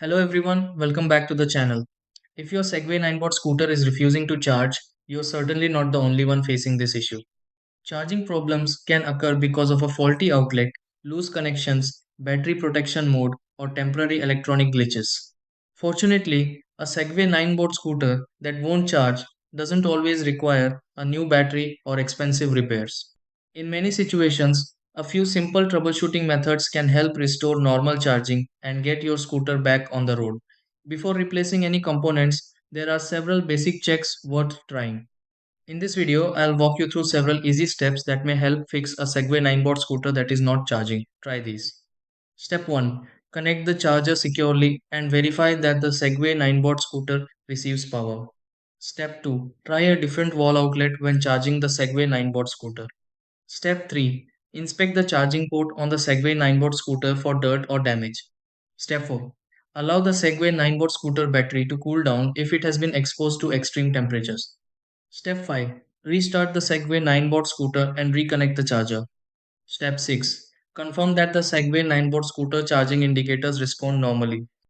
Hello everyone, welcome back to the channel. If your Segway Ninebot scooter is refusing to charge, you're certainly not the only one facing this issue. Charging problems can occur because of a faulty outlet, loose connections, battery protection mode, or temporary electronic glitches. Fortunately, a Segway Ninebot scooter that won't charge doesn't always require a new battery or expensive repairs. In many situations, a few simple troubleshooting methods can help restore normal charging and get your scooter back on the road. Before replacing any components, there are several basic checks worth trying. In this video, I'll walk you through several easy steps that may help fix a Segway Ninebot scooter that is not charging. Try these. Step 1. Connect the charger securely and verify that the Segway Ninebot scooter receives power. Step 2. Try a different wall outlet when charging the Segway Ninebot scooter. Step 3. Inspect the charging port on the Segway Ninebot scooter for dirt or damage. Step 4. Allow the Segway Ninebot scooter battery to cool down if it has been exposed to extreme temperatures. Step 5. Restart the Segway Ninebot scooter and reconnect the charger. Step 6. Confirm that the Segway Ninebot scooter charging indicators respond normally.